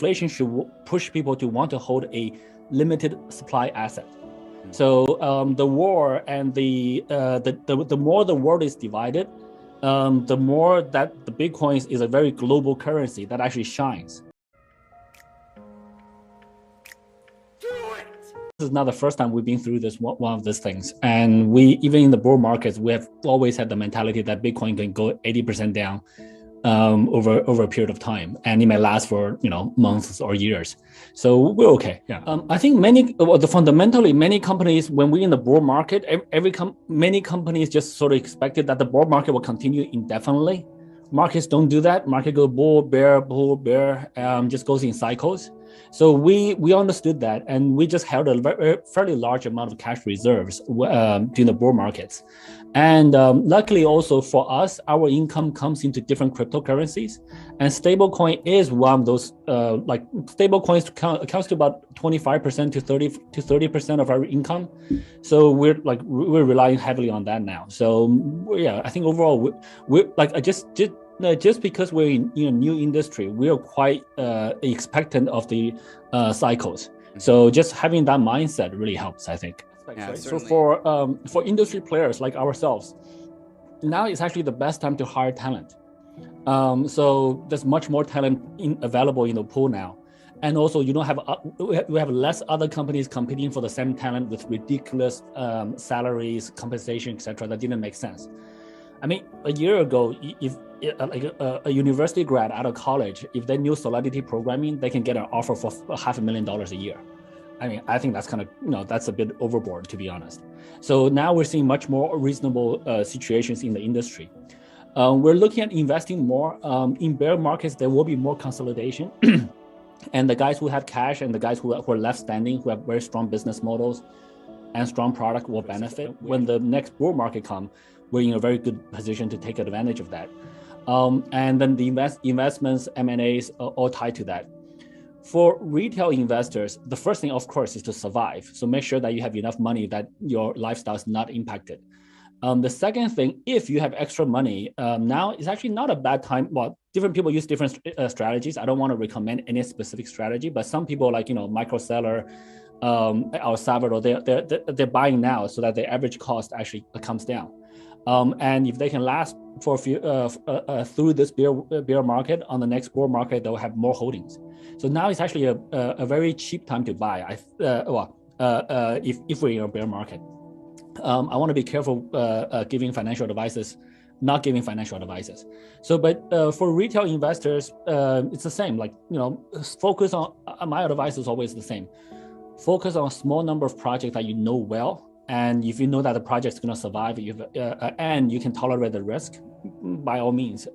inflation should push people to want to hold a limited supply asset. So the war and the more the world is divided, the more that the Bitcoin is a very global currency that actually shines. This is not the first time we've been through this one of these things, and we even in the bull markets we have always had the mentality that Bitcoin can go 80% down over a period of time, and it may last for months or years. So we're okay. Yeah. I think fundamentally many companies, when we're in the bull market, many companies just sort of expected that the bull market will continue indefinitely. Markets don't do that. Market go bull, bear, just goes in cycles. So we understood that, and we just held a fairly large amount of cash reserves during the bull markets. And luckily also for us, our income comes into different cryptocurrencies, and stablecoin is one of those. Like stablecoins accounts to about 25% to 30% of our income. So we're relying heavily on that now. So yeah, I think overall we're like just because we're in a new industry, we are quite expectant of the cycles. So just having that mindset really helps, I think. Yeah, right? So for industry players like ourselves, now is actually the best time to hire talent. So there's much more talent available in the pool now, and also we have less other companies competing for the same talent with ridiculous salaries, compensation, etc. That didn't make sense. I mean, a year ago, if a university grad out of college, if they knew Solidity programming, they can get an offer for $500,000 a year. I mean, I think that's kind of, that's a bit overboard, to be honest. So now we're seeing much more reasonable situations in the industry. We're looking at investing more. In bear markets, there will be more consolidation. And the guys who have cash and the guys who are left standing, who have very strong business models and strong product will benefit. When the next bull market comes, we're in a very good position to take advantage of that. And then the investments, M&As are all tied to that. For retail investors, the first thing, of course, is to survive. So make sure that you have enough money that your lifestyle is not impacted. The second thing, if you have extra money, now is actually not a bad time. Well, different people use different strategies. I don't want to recommend any specific strategy, but some people like, micro seller, El Salvador, they're buying now so that the average cost actually comes down. And if they can last for a few through this bear market, on the next bull market, they'll have more holdings. So now it's actually a very cheap time to buy. If we're in a bear market, I want to be careful giving financial advices, not giving financial advices. So, but for retail investors, it's the same. Like focus on. My advice is always the same. Focus on a small number of projects that you know well. And if you know that the project is going to survive, and you can tolerate the risk, by all means.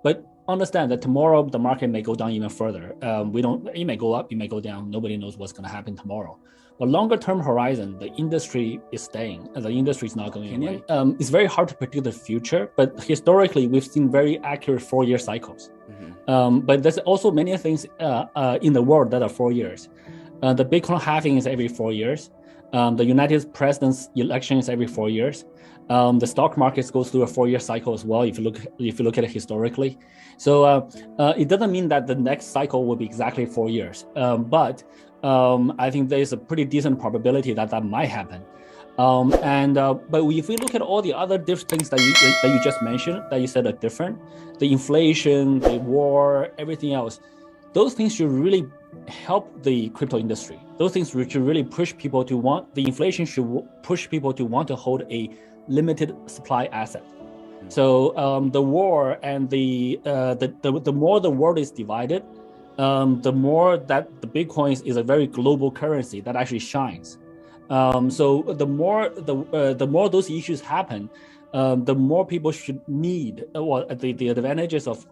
But understand that tomorrow the market may go down even further. It may go up, it may go down. Nobody knows what's going to happen tomorrow. But longer term horizon, the industry is staying. The industry is not going away. It's very hard to predict the future, but historically we've seen very accurate 4-year cycles. But there's also many things in the world that are 4 years. The Bitcoin halving is every 4 years. The United President's election is every 4 years. The stock market goes through a 4-year cycle as well. If you look at it historically, so it doesn't mean that the next cycle will be exactly 4 years. But I think there is a pretty decent probability that might happen. But if we look at all the other different things that you just mentioned, that you said are different, the inflation, the war, everything else, those things should really help the crypto industry. Those things should really push people to want, the inflation should push people to want to hold a limited supply asset. So the war and the more the world is divided, the more that the Bitcoin is a very global currency that actually shines. So the more those issues happen, the more people should need, the advantages of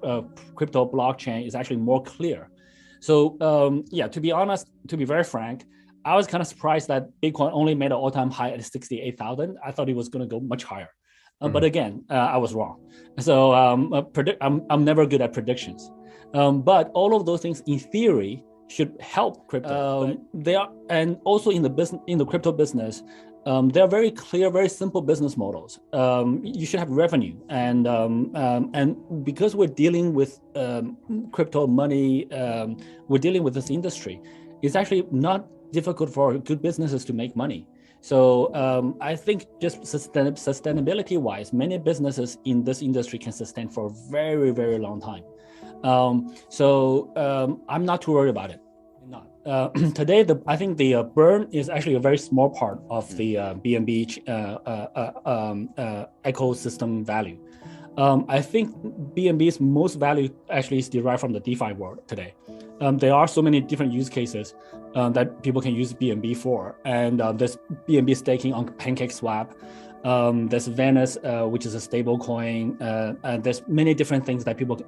crypto blockchain is actually more clear. So yeah, to be honest, to be very frank, I was kind of surprised that Bitcoin only made an all-time high at 68,000. I thought it was going to go much higher, but again, I was wrong. So I'm never good at predictions, but all of those things in theory should help crypto. They are, and also in the crypto business, They're very clear, very simple business models. You should have revenue, and because we're dealing with crypto money, we're dealing with this industry. It's actually not difficult for good businesses to make money. So I think just sustainability-wise, many businesses in this industry can sustain for a very, very long time. I'm not too worried about it. Today, I think the burn is actually a very small part of the BNB ecosystem value. I think BNB's most value actually is derived from the DeFi world today. There are so many different use cases that people can use BNB for, and there's BNB staking on PancakeSwap. There's Venus, which is a stable coin. And there's many different things that people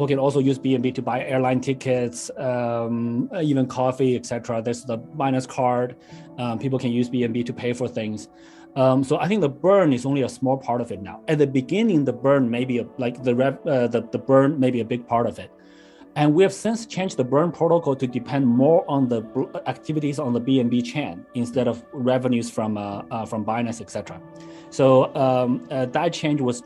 can also use BNB to buy airline tickets, even coffee, etc. There's the Binance card. People can use BNB to pay for things. So I think the burn is only a small part of it now. At the beginning, the burn may be the burn may be a big part of it. And we have since changed the burn protocol to depend more on the activities on the BNB chain instead of revenues from Binance, etc. So that change was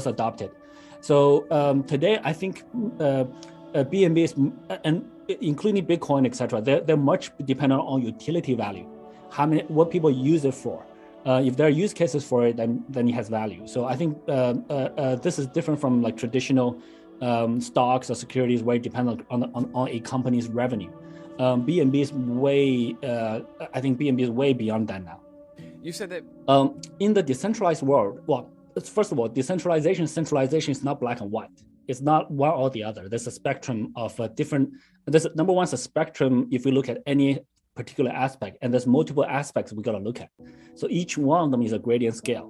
adopted. So today, I think BNB is, and including Bitcoin, etc., they're much dependent on utility value, what people use it for. If there are use cases for it, then it has value. So I think this is different from like traditional stocks or securities where it depends on a company's revenue. BNB is I think BNB is way beyond that now. You said that in the decentralized world, well, first of all, centralization is not black and white. It's not one or the other. There's a spectrum of number one is a spectrum if we look at any particular aspect, and there's multiple aspects we got to look at. So each one of them is a gradient scale.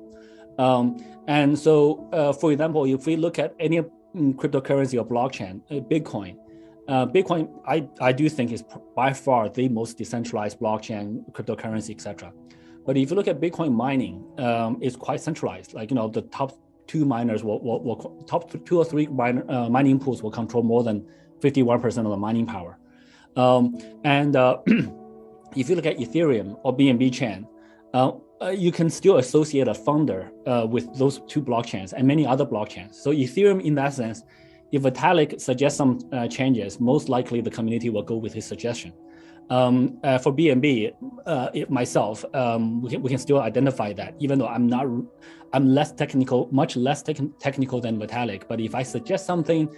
And so, for example, if we look at any cryptocurrency or blockchain, Bitcoin, I do think is by far the most decentralized blockchain, cryptocurrency, etc. But if you look at Bitcoin mining, it's quite centralized. Like, the top two miners top two or three mining pools will control more than 51% of the mining power. If you look at Ethereum or BNB chain, you can still associate a founder with those two blockchains and many other blockchains. So Ethereum, in that sense, if Vitalik suggests some changes, most likely the community will go with his suggestion. For BNB, myself, we can still identify that, even though I'm less technical, much less technical than Vitalik. But if I suggest something,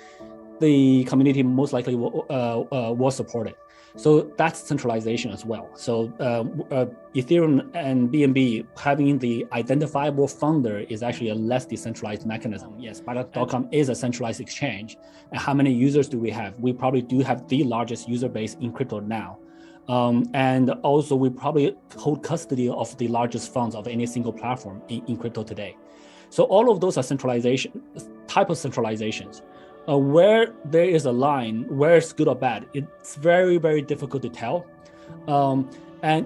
the community most likely will support it. So that's centralization as well. So Ethereum and BNB having the identifiable founder is actually a less decentralized mechanism. Yes, Binance.com is a centralized exchange. And how many users do we have? We probably do have the largest user base in crypto now. And also we probably hold custody of the largest funds of any single platform in crypto today. So all of those are type of centralizations. Where there is a line, where it's good or bad, it's very, very difficult to tell. And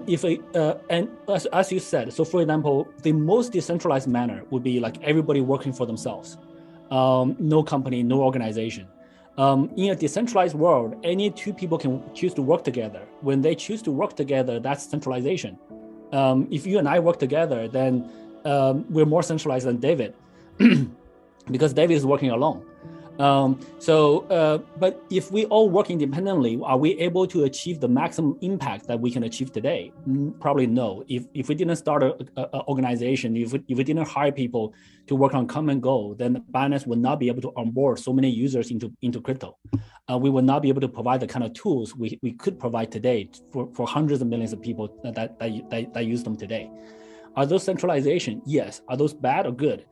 as you said, so for example, the most decentralized manner would be like everybody working for themselves, no company, no organization. In a decentralized world, any two people can choose to work together. When they choose to work together, that's centralization. If you and I work together, then we're more centralized than David, because David is working alone. But if we all work independently, are we able to achieve the maximum impact that we can achieve today? Probably no. If we didn't start an organization, if we didn't hire people to work on common goal, then Binance would not be able to onboard so many users into crypto. We would not be able to provide the kind of tools we could provide today for hundreds of millions of people that use them today. Are those centralization? Yes. Are those bad or good?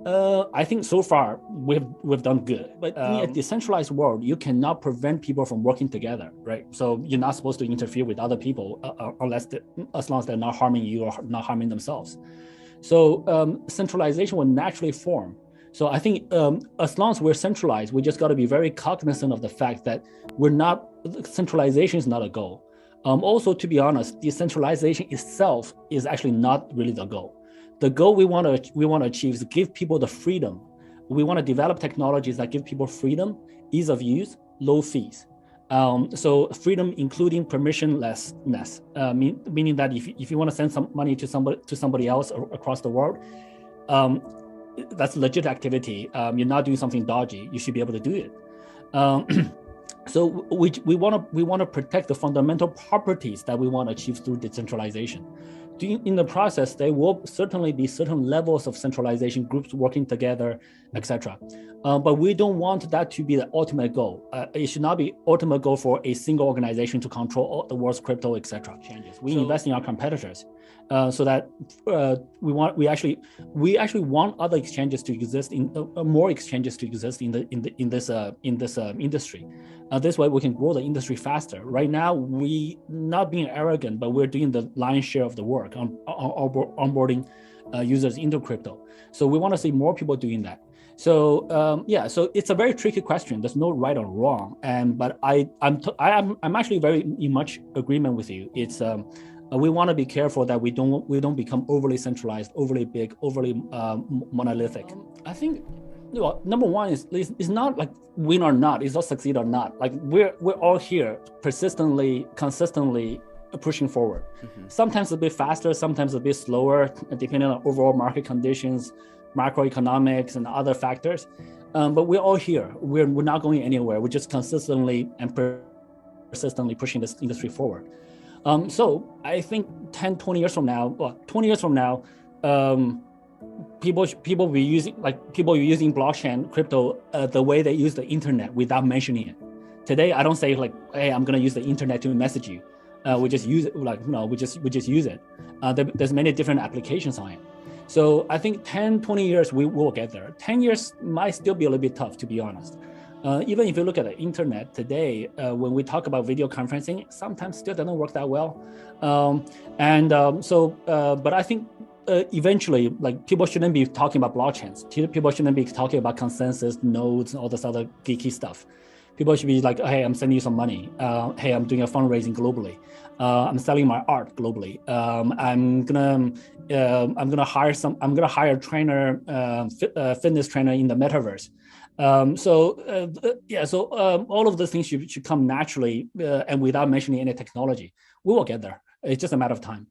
I think so far we've done good, but in a decentralized world, you cannot prevent people from working together, right? So you're not supposed to interfere with other people as long as they're not harming you or not harming themselves. So centralization will naturally form. So I think as long as we're centralized, we just got to be very cognizant of the fact that centralization is not a goal. Also, to be honest, decentralization itself is actually not really the goal. The goal we want to achieve is give people the freedom. We want to develop technologies that give people freedom, ease of use, low fees. So freedom, including permissionlessness, meaning that if you want to send some money to somebody else across the world, that's legit activity. You're not doing something dodgy. You should be able to do it. So we want to protect the fundamental properties that we want to achieve through decentralization. In the process, there will certainly be certain levels of centralization, groups working together, etc. But we don't want that to be the ultimate goal. It should not be ultimate goal for a single organization to control all the world's crypto, etc. Changes. We invest in our competitors, so that we actually want other exchanges to exist, more exchanges to exist in this industry. This way we can grow the industry faster. Right now, we not being arrogant, but we're doing the lion's share of the work on onboarding users into crypto. So we want to see more people doing that. So so it's a very tricky question. There's no right or wrong, but I'm actually very in much agreement with you. It's we want to be careful that we don't become overly centralized, overly big, overly monolithic. I think, number one is it's not like win or not, it's not succeed or not. Like we're all here persistently, consistently pushing forward. Sometimes a bit faster, sometimes a bit slower, depending on overall market conditions, macroeconomics, and other factors. But we're all here. We're not going anywhere. We're just consistently and persistently pushing this industry forward. So I think 10, 20 years from now, people will be using blockchain, crypto, the way they use the internet without mentioning it. Today, I don't say like, hey, I'm gonna use the internet to message you. We just use it, we just use it. There's many different applications on it. So I think 10, 20 years, we will get there. 10 years might still be a little bit tough, to be honest. Even if you look at the internet today, when we talk about video conferencing, sometimes still doesn't work that well. But I think eventually, like, people shouldn't be talking about blockchains. People shouldn't be talking about consensus, nodes, and all this other geeky stuff. People should be like, hey, I'm sending you some money. Hey, I'm doing a fundraising globally. I'm selling my art globally. I'm gonna hire a trainer, fitness trainer in the metaverse. So all of those things should come naturally and without mentioning any technology. We will get there. It's just a matter of time.